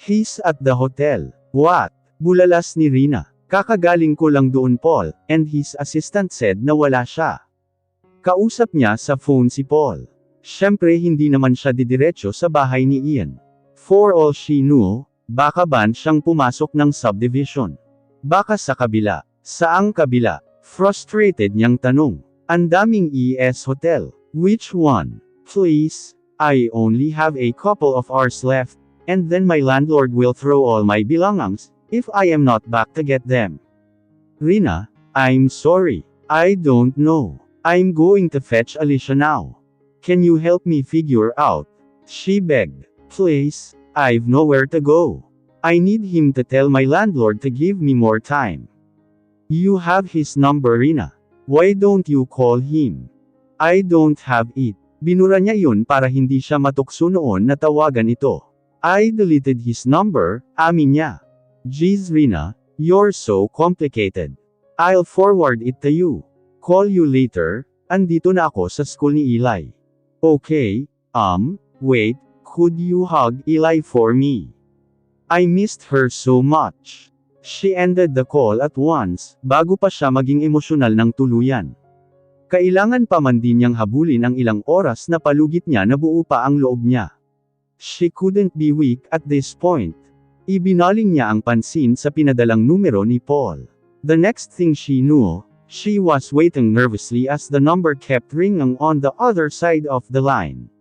He's at the hotel. What? Bulalas ni Rina. Kakagaling ko lang doon Paul, and his assistant said na wala siya. Kausap niya sa phone si Paul. Siyempre hindi naman siya didiretso sa bahay ni Ian. For all she knew, baka ban siyang pumasok ng subdivision. Baka sa kabila. Saang kabila? Frustrated niyang tanong. Ang daming ES hotel. Which one? Please, I only have a couple of hours left, and then my landlord will throw all my belongings, if I am not back to get them. Rina, I'm sorry. I don't know. I'm going to fetch Alicia now. Can you help me figure out? She begged. Please, I've nowhere to go. I need him to tell my landlord to give me more time. You have his number Rina. Why don't you call him? I don't have it. Binura niya yun para hindi siya matukso noon na tawagan ito. I deleted his number, amin niya. Jeez Rina, you're so complicated. I'll forward it to you. Call you later, andito na ako sa school ni Eli. Okay, wait, could you hug Eli for me? I missed her so much. She ended the call at once, bago pa siya maging emosyonal ng tuluyan. Kailangan pa man din niyang habulin ang ilang oras na palugit niya na buo pa ang loob niya. She couldn't be weak at this point. Ibinaling niya ang pansin sa pinadalang numero ni Paul. The next thing she knew, she was waiting nervously as the number kept ringing on the other side of the line.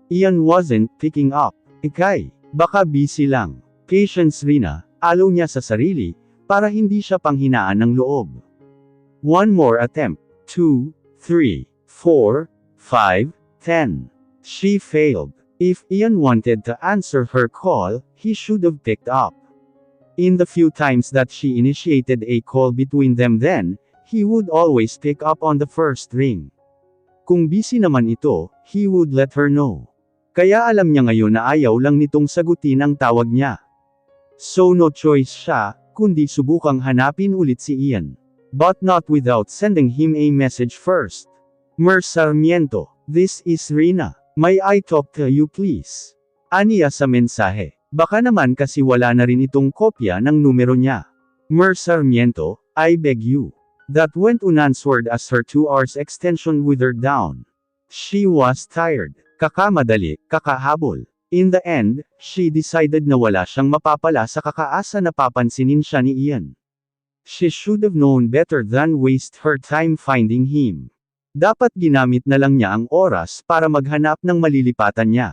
Ian wasn't picking up. Ikay, baka busy lang. Patience Rina, alaw niya sa sarili, para hindi siya panghinaan ng loob. One more attempt. 2, 3, 4, 5, 10. She failed. If Ian wanted to answer her call, he should have picked up. In the few times that she initiated a call between them then, he would always pick up on the first ring. Kung busy naman ito, he would let her know. Kaya alam niya ngayon na ayaw lang nitong sagutin ang tawag niya. So no choice siya, kundi subukang hanapin ulit si Ian. But not without sending him a message first. Sarmiento, this is Rina. May I talk to you please? Aniya sa mensahe. Baka naman kasi wala na rin itong kopya ng numero niya. Sarmiento, I beg you. That went unanswered as her 2 hours extension withered down. She was tired. Kakamadali, kakahabol. In the end, she decided na wala siyang mapapala sa kakaasa na papansinin siya ni Ian. She should have known better than waste her time finding him. Dapat ginamit na lang niya ang oras para maghanap ng malilipatan niya.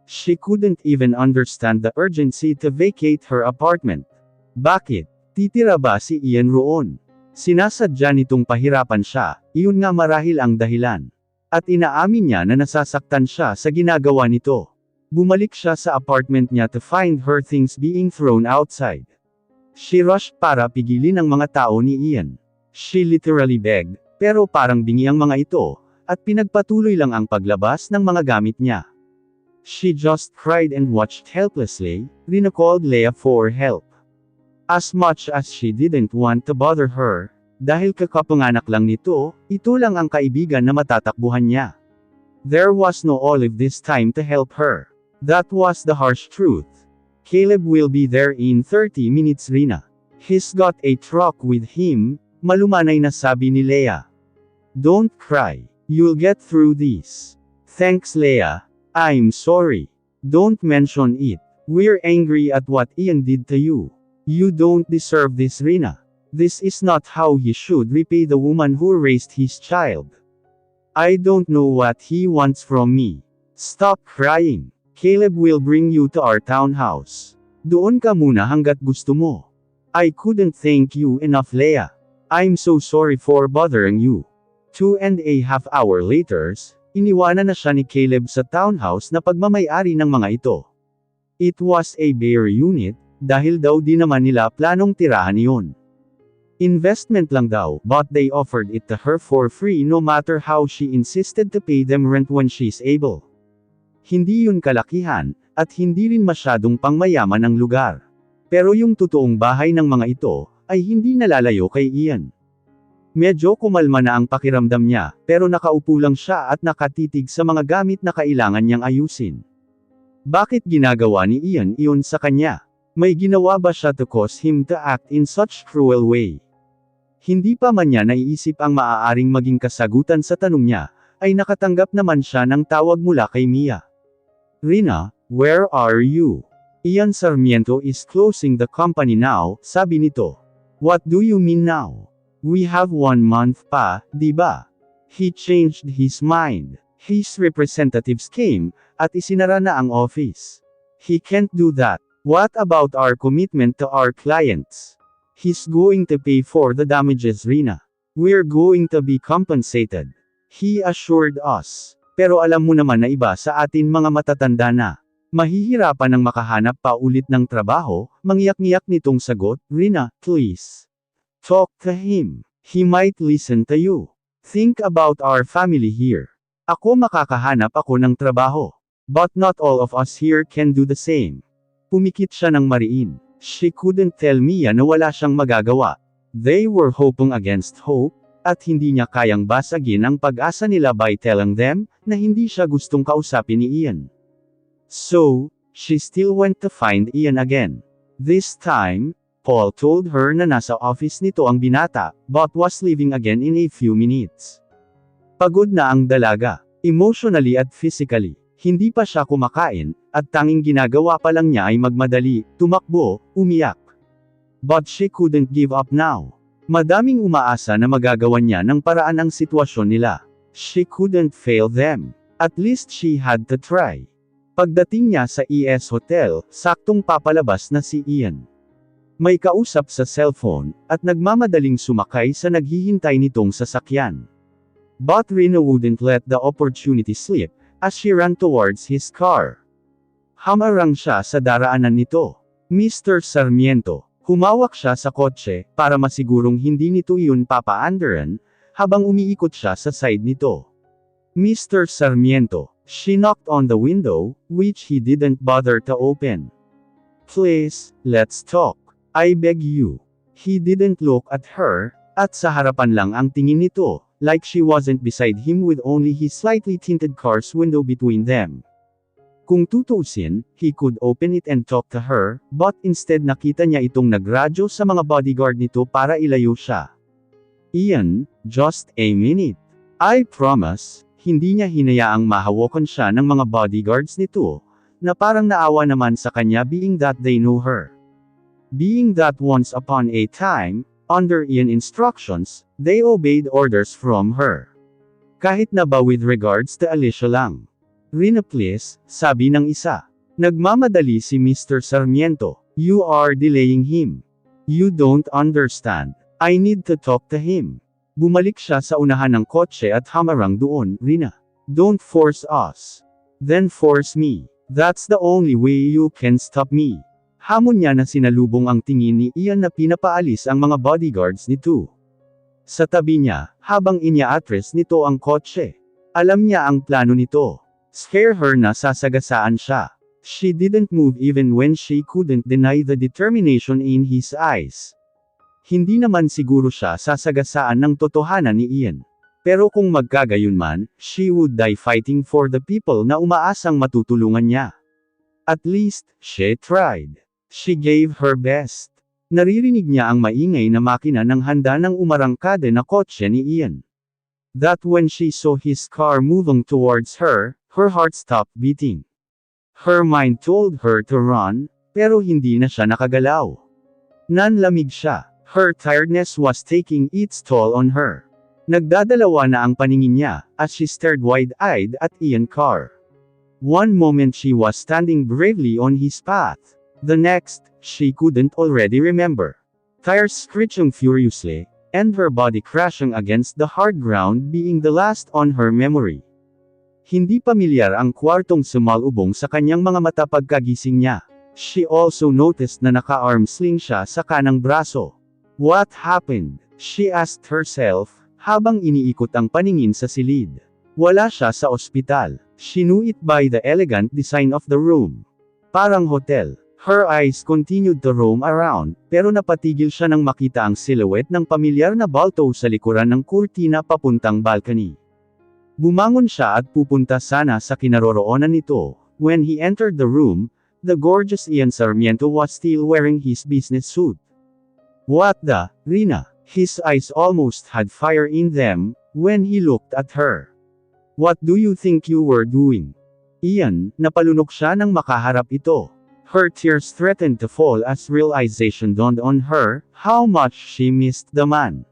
She couldn't even understand the urgency to vacate her apartment. Bakit? Titira ba si Ian roon? Sinasadya nitong pahirapan siya, iyon nga marahil ang dahilan. At inaamin niya na nasasaktan siya sa ginagawa nito. Bumalik siya sa apartment niya to find her things being thrown outside. She rushed para pigilin ang mga tao ni Ian. She literally begged, pero parang bingi ang mga ito, at pinagpatuloy lang ang paglabas ng mga gamit niya. She just cried and watched helplessly. Rina called Leah for help. As much as she didn't want to bother her, dahil kakapanganak lang nito, ito lang ang kaibigan na matatakbuhan niya. There was no Olive this time to help her. That was the harsh truth. Caleb will be there in 30 minutes Rina. He's got a truck with him, malumanay na sabi ni Leah. Don't cry. You'll get through this. Thanks Leah. I'm sorry. Don't mention it. We're angry at what Ian did to you. You don't deserve this Rina. This is not how he should repay the woman who raised his child. I don't know what he wants from me. Stop crying. Caleb will bring you to our townhouse. Doon ka muna hanggat gusto mo. I couldn't thank you enough Leah. I'm so sorry for bothering you. 2.5 hours later, iniwanan na siya ni Caleb sa townhouse na pagmamay-ari ng mga ito. It was a bare unit, dahil daw di naman nila planong tirahan iyon. Investment lang daw, but they offered it to her for free no matter how she insisted to pay them rent when she's able. Hindi yun kalakihan, at hindi rin masyadong pangmayaman ang lugar. Pero yung totoong bahay ng mga ito, ay hindi nalalayo kay Ian. Medyo kumalma na ang pakiramdam niya, pero nakaupo lang siya at nakatitig sa mga gamit na kailangan niyang ayusin. Bakit ginagawa ni Ian iyon sa kanya? May ginawa ba siya to cause him to act in such cruel way? Hindi pa man niya naiisip ang maaaring maging kasagutan sa tanong niya, ay nakatanggap naman siya ng tawag mula kay Mia. Rina, where are you? Ian Sarmiento is closing the company now, sabi nito. What do you mean now? We have 1 month pa, di ba? He changed his mind. His representatives came, at isinara na ang office. He can't do that. What about our commitment to our clients? He's going to pay for the damages, Rina. We're going to be compensated. He assured us. Pero alam mo naman na iba sa atin mga matatanda na. Mahihirapan ng makahanap pa ulit ng trabaho, mangiyak-ngiyak nitong sagot, Rina, please. Talk to him. He might listen to you. Think about our family here. Ako makakahanap ako ng trabaho. But not all of us here can do the same. Pumikit siya ng mariin. She couldn't tell Mia na wala siyang magagawa. They were hoping against hope, at hindi niya kayang basagin ang pag-asa nila by telling them, na hindi siya gustong kausapin ni Ian. So, she still went to find Ian again. This time, Paul told her na nasa office nito ang binata, but was leaving again in a few minutes. Pagod na ang dalaga, emotionally at physically. Hindi pa siya kumakain, at tanging ginagawa pa lang niya ay magmadali, tumakbo, umiyak. But she couldn't give up now. Madaming umaasa na magagawan niya ng paraan ang sitwasyon nila. She couldn't fail them. At least she had to try. Pagdating niya sa ES Hotel, saktong papalabas na si Ian. May kausap sa cellphone, at nagmamadaling sumakay sa naghihintay nitong sasakyan. But Rina wouldn't let the opportunity slip, as she ran towards his car. Hamarang siya sa daraanan nito. Mr. Sarmiento, humawak siya sa kotse, para masigurong hindi nito iyon papaandaran, habang umiikot siya sa side nito. Mr. Sarmiento, she knocked on the window, which he didn't bother to open. Please, let's talk. I beg you. He didn't look at her, at sa harapan lang ang tingin nito, like she wasn't beside him with only his slightly tinted car's window between them. Kung tutuusin, he could open it and talk to her, but instead nakita niya itong nagradyo sa mga bodyguard nito para ilayo siya. Ian, just a minute. I promise, hindi niya hinayaang mahawakan siya ng mga bodyguards nito, na parang naawa naman sa kanya being that they know her. Being that once upon a time, under Ian instructions, they obeyed orders from her. Kahit na ba with regards to Alicia lang. Rina please, sabi ng isa. Nagmamadali si Mr. Sarmiento. You are delaying him. You don't understand. I need to talk to him. Bumalik siya sa unahan ng kotse at hamarang doon, Rina. Don't force us. Then force me. That's the only way you can stop me. Hamon niya na sinalubong ang tingin ni Ian na pinapaalis ang mga bodyguards nito. Sa tabi niya, habang inia-address nito ang kotse. Alam niya ang plano nito. Scare her na sasagasaan siya. She didn't move even when she couldn't deny the determination in his eyes. Hindi naman siguro siya sasagasaan ng totohanan ni Ian. Pero kung magkagayunman, she would die fighting for the people na umaasang matutulungan niya. At least, she tried. She gave her best. Naririnig niya ang maingay na makina ng handa ng umarangkada na kotse ni Ian. That when she saw his car moving towards her, her heart stopped beating. Her mind told her to run, pero hindi na siya nakagalaw. Nanlamig siya. Her tiredness was taking its toll on her. Nagdadalawa na ang paningin niya, as she stared wide-eyed at Ian's car. One moment she was standing bravely on his path. The next, she couldn't already remember. Tires screeching furiously, and her body crashing against the hard ground being the last on her memory. Hindi pamilyar ang kwartong sumalubong sa kanyang mga mata pagkagising niya. She also noticed na naka-arm sling siya sa kanang braso. What happened? She asked herself, habang iniikot ang paningin sa silid. Wala siya sa ospital. She knew it by the elegant design of the room. Parang hotel. Her eyes continued to roam around, pero napatigil siya nang makita ang silhouette ng pamilyar na balto sa likuran ng kurtina papuntang balcony. Bumangon siya at pupunta sana sa kinaroroonan nito, When he entered the room, the gorgeous Ian Sarmiento was still wearing his business suit. What the, Rina? His eyes almost had fire in them, when he looked at her. What do you think you were doing? Ian, napalunok siya nang makaharap ito. Her tears threatened to fall as realization dawned on her, how much she missed the man.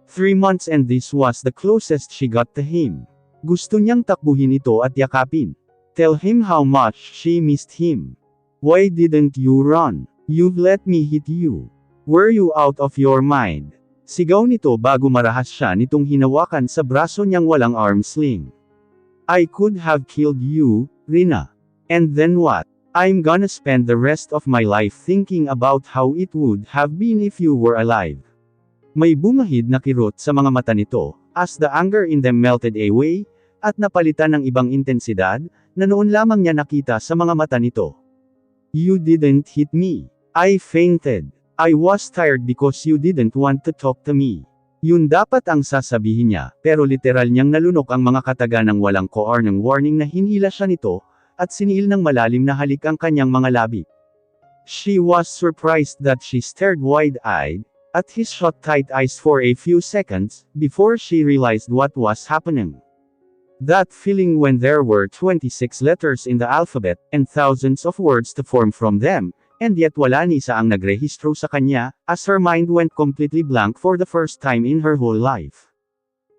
3 months and this was the closest she got to him. Gusto niyang takbuhin ito at yakapin. Tell him how much she missed him. Why didn't you run? You've let me hit you. Were you out of your mind? Sigaw nito bago marahas siya nitong hinawakan sa braso niyang walang arm sling. I could have killed you, Rina. And then what? I'm gonna spend the rest of my life thinking about how it would have been if you were alive. May bumahid na kirot sa mga mata nito, as the anger in them melted away, at napalitan ng ibang intensidad, na noon lamang niya nakita sa mga mata nito. You didn't hit me. I fainted. I was tired because you didn't want to talk to me. Yun dapat ang sasabihin niya, pero literal niyang nalunok ang mga kataga ng walang koor ng warning na hinila siya nito, at siniil ng malalim na halik ang kanyang mga labi. She was surprised that she stared wide-eyed at his shut-tight eyes for a few seconds, before she realized what was happening. That feeling when there were 26 letters in the alphabet, and thousands of words to form from them, and yet wala ni isa ang nagrehistro sa kanya, as her mind went completely blank for the first time in her whole life.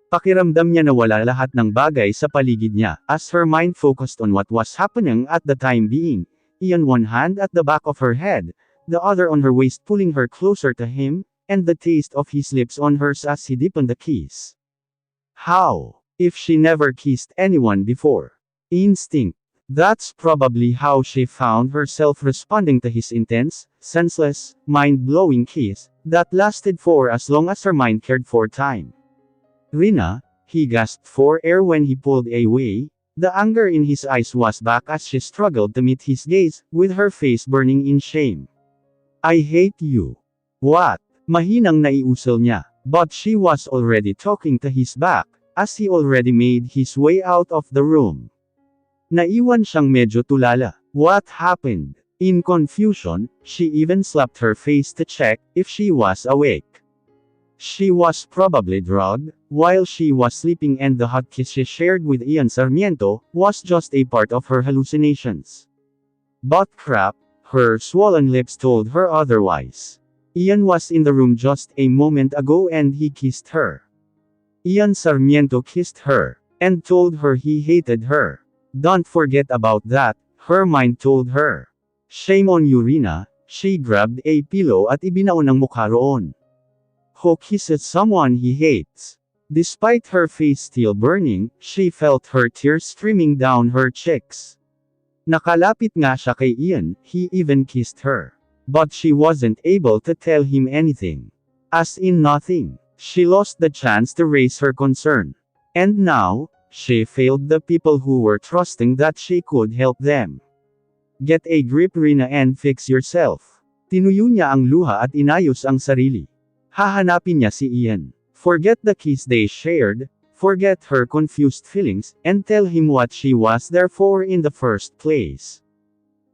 Pakiramdam niya na wala lahat ng bagay sa paligid niya, as her mind focused on what was happening at the time being, Ian one hand at the back of her head, the other on her waist pulling her closer to him, and the taste of his lips on hers as he deepened the kiss. How? If she never kissed anyone before. Instinct. That's probably how she found herself responding to his intense, senseless, mind-blowing kiss, that lasted for as long as her mind cared for time. Rina, he gasped for air when he pulled away, the anger in his eyes was back as she struggled to meet his gaze, with her face burning in shame. I hate you. What? Mahinang naiusal niya, but she was already talking to his back, as he already made his way out of the room. Naiwan siyang medyo tulala. What happened? In confusion, she even slapped her face to check if she was awake. She was probably drugged, while she was sleeping, and the hot kiss she shared with Ian Sarmiento was just a part of her hallucinations. But crap, her swollen lips told her otherwise. Ian was in the room just a moment ago and he kissed her. Ian Sarmiento kissed her, and told her he hated her. Don't forget about that, her mind told her. Shame on you, Rina. She grabbed a pillow at ibinaon ang mukha roon. Who kisses someone he hates? Despite her face still burning, she felt her tears streaming down her cheeks. Nakalapit nga siya kay Ian, he even kissed her. But she wasn't able to tell him anything. As in nothing. She lost the chance to raise her concern. And now, she failed the people who were trusting that she could help them. Get a grip, Rina, and fix yourself. Tinuyo niya ang luha at inayos ang sarili. Hahanapin niya si Ian. Forget the kiss they shared, forget her confused feelings, and tell him what she was there for in the first place.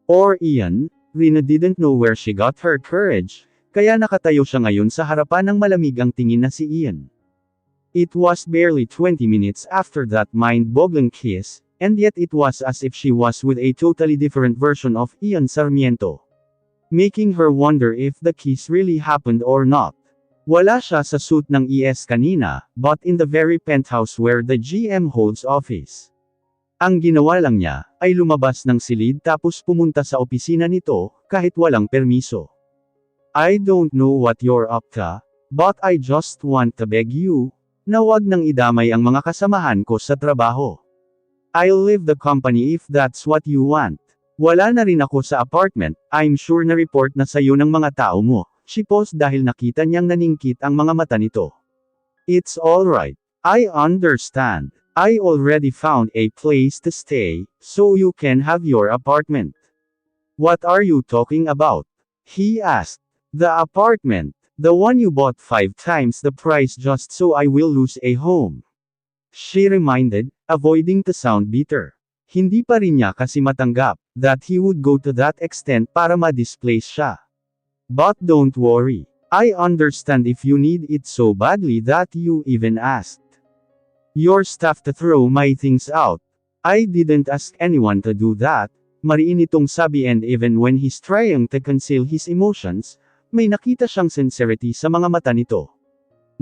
Or Ian, Rina didn't know where she got her courage, kaya nakatayo siya ngayon sa harapan ng malamig ang tingin na si Ian. It was barely 20 minutes after that mind-boggling kiss, and yet it was as if she was with a totally different version of Ian Sarmiento. Making her wonder if the kiss really happened or not. Wala siya sa suit ng ES kanina, but in the very penthouse where the GM holds office. Ang ginawa lang niya, ay lumabas ng silid tapos pumunta sa opisina nito, kahit walang permiso. I don't know what you're up to, but I just want to beg you, na wag nang idamay ang mga kasamahan ko sa trabaho. I'll leave the company if that's what you want. Wala na rin ako sa apartment, I'm sure na report na sayo ng mga tao mo, she paused dahil nakita niyang naningkit ang mga mata nito. It's alright. I understand. I already found a place to stay, so you can have your apartment. What are you talking about? He asked. The apartment. The one you bought 5 times the price just so I will lose a home. She reminded, avoiding to sound bitter. Hindi pa rin niya kasi matanggap, that he would go to that extent para ma-displace siya. But don't worry. I understand if you need it so badly that you even asked your staff to throw my things out. I didn't ask anyone to do that, mariin itong sabi, and even when he's trying to conceal his emotions, may nakita siyang sincerity sa mga mata nito.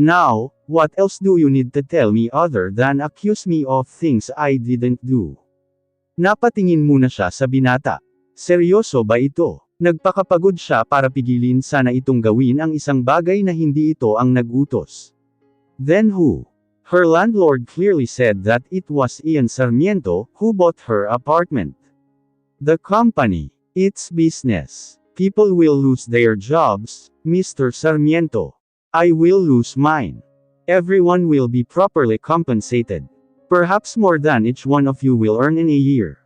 Now, what else do you need to tell me other than accuse me of things I didn't do? Napatingin muna siya sa binata. Seryoso ba ito? Nagpakapagod siya para pigilin sana itong gawin ang isang bagay na hindi ito ang nag-utos. Then who? Her landlord clearly said that it was Ian Sarmiento who bought her apartment. The company. It's business. People will lose their jobs, Mr. Sarmiento. I will lose mine. Everyone will be properly compensated. Perhaps more than each one of you will earn in a year.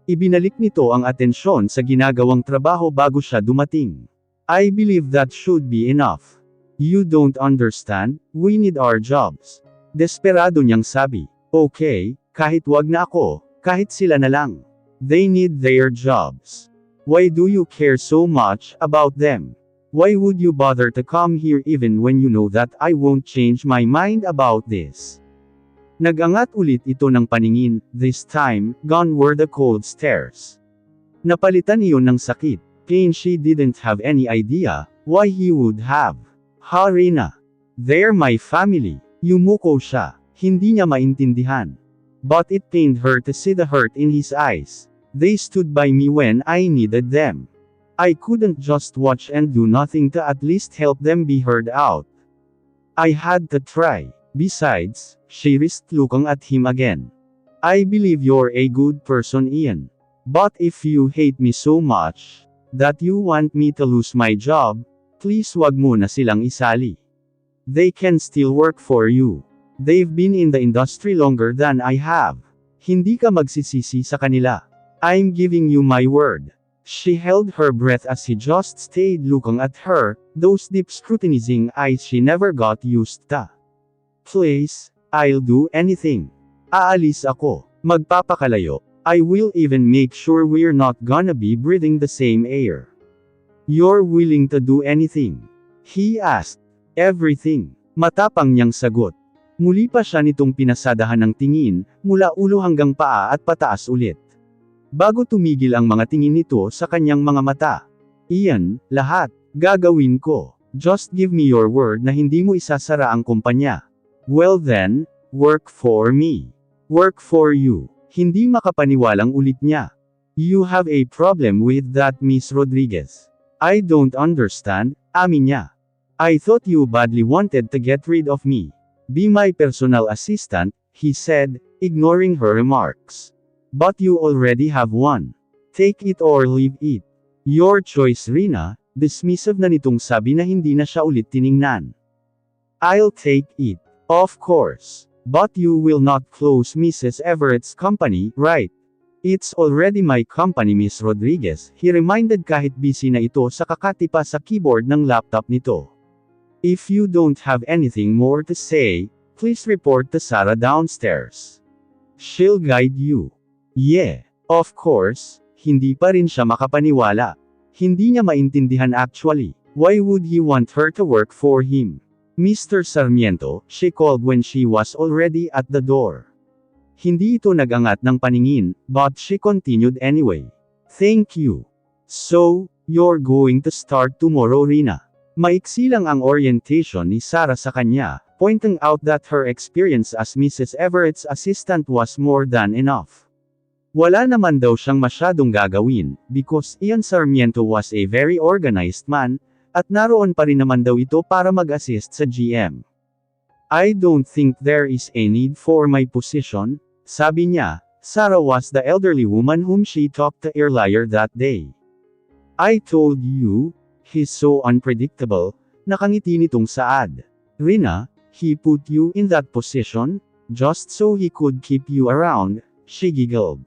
Ibinalik nito ang atensyon sa ginagawang trabaho bago siya dumating. I believe that should be enough. You don't understand, we need our jobs. Desperado niyang sabi. Okay, kahit wag na ako, kahit sila na lang. They need their jobs. Why do you care so much about them? Why would you bother to come here even when you know that I won't change my mind about this? Nagangat ulit ito ng paningin, this time, gone were the cold stares. Napalitan iyon ng sakit, pain she didn't have any idea, why he would have. Ha Rina. They're my family. Yumuko siya, hindi niya maintindihan. But it pained her to see the hurt in his eyes. They stood by me when I needed them. I couldn't just watch and do nothing to at least help them be heard out. I had to try. Besides, she risked looking at him again. I believe you're a good person, Ian. But if you hate me so much, that you want me to lose my job, please wag mo na silang isali. They can still work for you. They've been in the industry longer than I have. Hindi ka magsisisi sa kanila. I'm giving you my word. She held her breath as he just stayed looking at her, those deep scrutinizing eyes she never got used to. Please, I'll do anything. Aalis ako. Magpapakalayo. I will even make sure we're not gonna be breathing the same air. You're willing to do anything? He asked. Everything. Matapang niyang sagot. Muli pa siya nitong pinasadahan ng tingin, mula ulo hanggang paa at pataas ulit. Bago tumigil ang mga tingin nito sa kanyang mga mata. Ian, lahat, gagawin ko. Just give me your word na hindi mo isasara ang kumpanya. Well then, work for me. Work for you. Hindi makapaniwalang ulit niya. You have a problem with that, Miss Rodriguez. I don't understand, amin niya. I thought you badly wanted to get rid of me. Be my personal assistant, he said, ignoring her remarks. But you already have one. Take it or leave it. Your choice, Rina, dismissive na nitong sabi na hindi na siya ulit tiningnan. I'll take it. Of course. But you will not close Mrs. Everett's company, right? It's already my company, Miss Rodriguez, he reminded kahit busy na ito sa kakatipa sa keyboard ng laptop nito. If you don't have anything more to say, please report to Sarah downstairs. She'll guide you. Yeah, of course, hindi pa rin siya makapaniwala. Hindi niya maintindihan actually. Why would he want her to work for him? Mr. Sarmiento, she called when she was already at the door. Hindi ito nagangat ng paningin, but she continued anyway. Thank you. So, you're going to start tomorrow, Rina. Maiksi lang ang orientation ni Sarah sa kanya, pointing out that her experience as Mrs. Everett's assistant was more than enough. Wala naman daw siyang masyadong gagawin, because Ian Sarmiento was a very organized man, at naroon pa rin naman daw ito para mag-assist sa GM. I don't think there is a need for my position, sabi niya. Sarah was the elderly woman whom she talked to earlier that day. I told you, he's so unpredictable, nakangiti nitong saad. Rina, he put you in that position, just so he could keep you around, she giggled.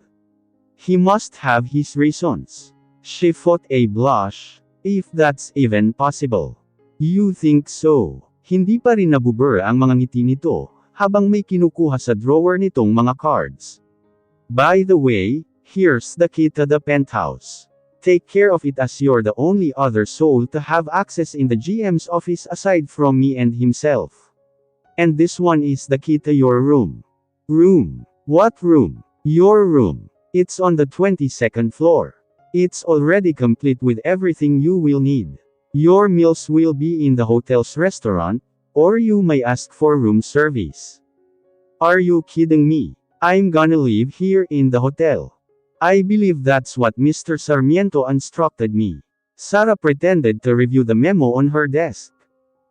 He must have his reasons. She fought a blush, if that's even possible. You think so? Hindi pa rin nabubura ang mga ngiti nito, habang may kinukuha sa drawer nitong mga cards. By the way, here's the key to the penthouse. Take care of it as you're the only other soul to have access in the GM's office aside from me and himself. And this one is the key to your room. Room. What room? Your room. It's on the 22nd floor. It's already complete with everything you will need. Your meals will be in the hotel's restaurant, or you may ask for room service. Are you kidding me? I'm gonna live here in the hotel. I believe that's what Mr. Sarmiento instructed me. Sarah pretended to review the memo on her desk.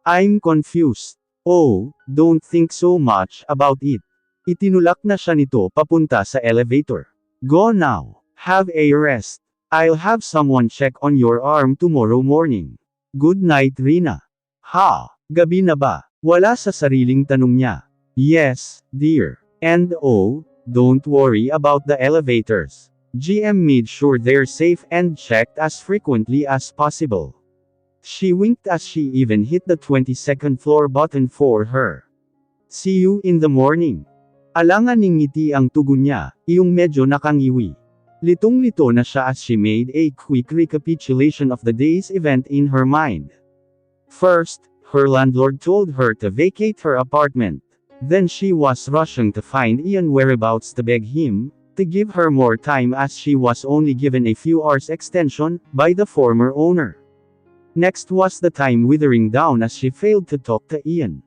I'm confused. Oh, don't think so much about it. Itinulak na siya nito papunta sa elevator. Go now. Have a rest. I'll have someone check on your arm tomorrow morning. Good night, Rina. Ha? Gabi na ba? Wala sa sariling tanong niya. Yes, dear. And oh, don't worry about the elevators. GM made sure they're safe and checked as frequently as possible. She winked as she even hit the 22nd floor button for her. See you in the morning. Alangan ng ngiti ang tugon niya, iyong medyo nakangiwi. Litong-lito na siya as she made a quick recapitulation of the day's event in her mind. First, her landlord told her to vacate her apartment. Then she was rushing to find Ian whereabouts to beg him to give her more time as she was only given a few hours extension by the former owner. Next was the time withering down as she failed to talk to Ian.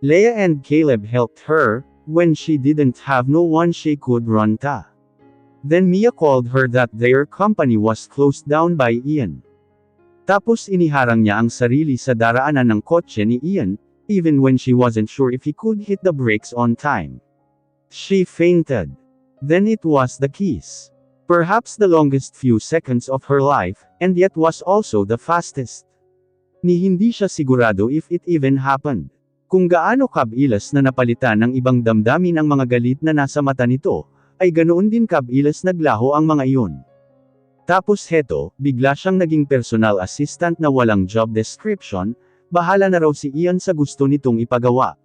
Leia and Caleb helped her when she didn't have no one she could run to. Then Mia called her that their company was closed down by Ian. Tapos iniharang niya ang sarili sa daraanan ng kotse ni Ian, even when she wasn't sure if he could hit the brakes on time. She fainted. Then it was the kiss. Perhaps the longest few seconds of her life, and yet was also the fastest. Ni hindi siya sigurado if it even happened. Kung gaano kabilas na napalitan ng ibang damdamin ang mga galit na nasa mata nito, ay ganoon din kabilas naglaho ang mga iyon. Tapos heto, bigla siyang naging personal assistant na walang job description, bahala na raw si Ian sa gusto nitong ipagawa.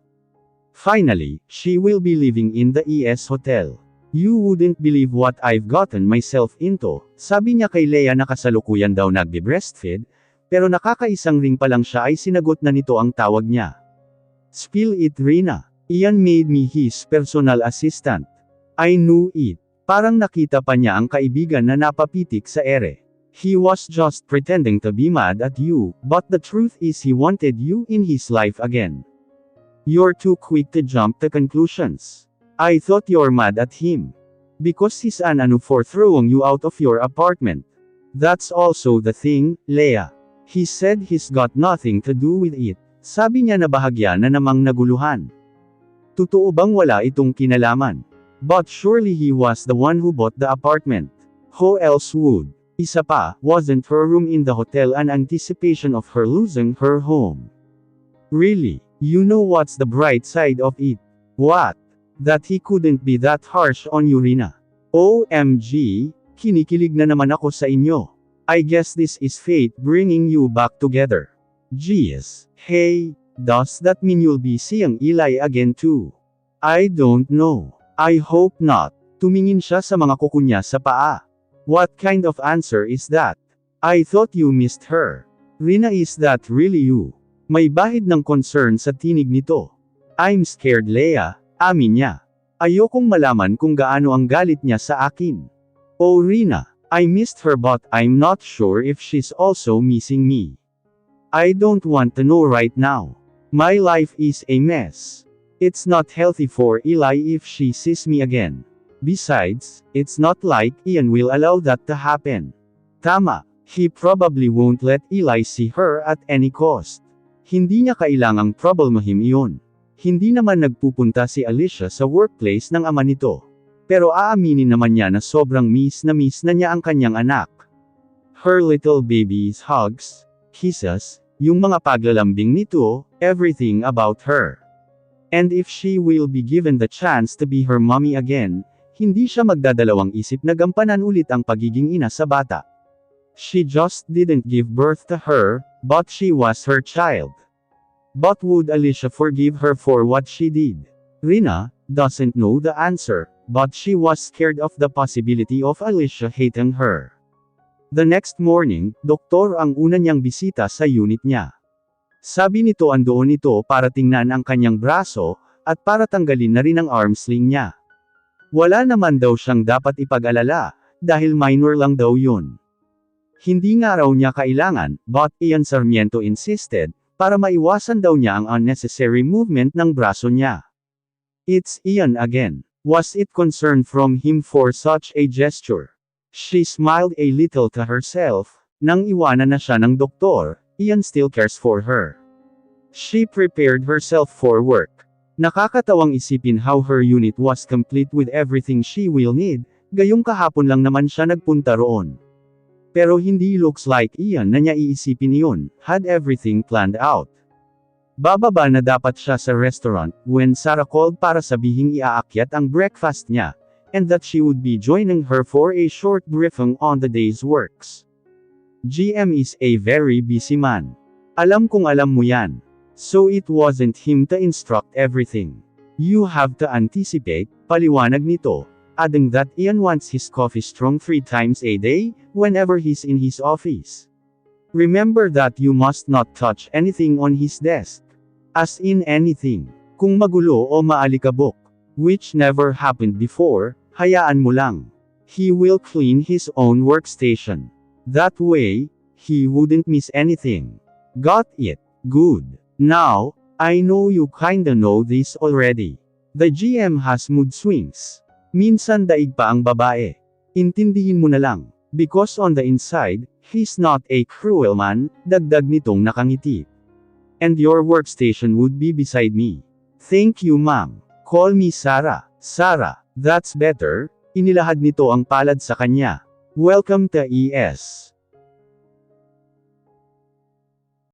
Finally, she will be living in the ES Hotel. You wouldn't believe what I've gotten myself into, sabi niya kay Leia na kasalukuyan daw nagbe-breastfeed, pero nakakaisang ring pa lang siya ay sinagot na nito ang tawag niya. Spill it, Rina. Ian made me his personal assistant. I knew it. Parang nakita pa niya ang kaibigan na napapitik sa ere. He was just pretending to be mad at you, but the truth is he wanted you in his life again. You're too quick to jump to conclusions. I thought you're mad at him. Because he's an ano for throwing you out of your apartment. That's also the thing, Leia. He said he's got nothing to do with it. Sabi niya na bahagya na namang naguluhan. Totoo bang wala itong kinalaman? But surely he was the one who bought the apartment. Who else would? Isa pa, wasn't her room in the hotel an anticipation of her losing her home? Really? You know what's the bright side of it? What? That he couldn't be that harsh on you, Rina. OMG, kinikilig na naman ako sa inyo. I guess this is fate bringing you back together. Geez, hey, does that mean you'll be seeing Eli again too? I don't know. I hope not. Tumingin siya sa mga kuko niya sa paa. What kind of answer is that? I thought you missed her. Rina, is that really you? May bahid ng concern sa tinig nito. I'm scared, Leia, amin niya. Ayokong malaman kung gaano ang galit niya sa akin. Oh Rina, I missed her but I'm not sure if she's also missing me. I don't want to know right now. My life is a mess. It's not healthy for Eli if she sees me again. Besides, it's not like Ian will allow that to happen. Tama, he probably won't let Eli see her at any cost. Hindi niya kailangang problemahin iyon. Hindi naman nagpupunta si Alicia sa workplace ng ama nito. Pero aaminin naman niya na sobrang miss na niya ang kanyang anak. Her little baby's hugs, kisses, yung mga paglalambing nito, everything about her. And if she will be given the chance to be her mommy again, hindi siya magdadalawang isip na gampanan ulit ang pagiging ina sa bata. She just didn't give birth to her, but she was her child. But would Alicia forgive her for what she did? Rina doesn't know the answer, but she was scared of the possibility of Alicia hating her. The next morning, doktor ang una niyang bisita sa unit niya. Sabi nito andoon ito para tingnan ang kanyang braso, at para tanggalin na rin ang arm sling niya. Wala naman daw siyang dapat ipag-alala, dahil minor lang daw yun. Hindi nga raw niya kailangan, but Ian Sarmiento insisted, para maiwasan daw niya ang unnecessary movement ng braso niya. It's Ian again. Was it concern from him for such a gesture? She smiled a little to herself. Nang iwanan na siya ng doktor, Ian still cares for her. She prepared herself for work. Nakakatawang isipin how her unit was complete with everything she will need, gayong kahapon lang naman siya nagpunta roon. Pero hindi looks like Ian na niya iisipin iyon, had everything planned out. Bababa na dapat siya sa restaurant, when Sarah called para sabihing iaakyat ang breakfast niya, and that she would be joining her for a short briefing on the day's works. GM is a very busy man. Alam kong alam mo yan. So it wasn't him to instruct everything. You have to anticipate, paliwanag nito, adding that Ian wants his coffee strong 3 times a day, whenever he's in his office. Remember that you must not touch anything on his desk. As in anything. Kung magulo o maalikabok, which never happened before, hayaan mo lang. He will clean his own workstation. That way, he wouldn't miss anything. Got it? Good. Now, I know you kinda know this already. The GM has mood swings. Minsan daig pa ang babae. Intindihin mo na lang. Because on the inside, he's not a cruel man, dagdag nitong nakangiti. And your workstation would be beside me. Thank you ma'am. Call me Sarah. Sarah, that's better. Inilahad nito ang palad sa kanya. Welcome to ES.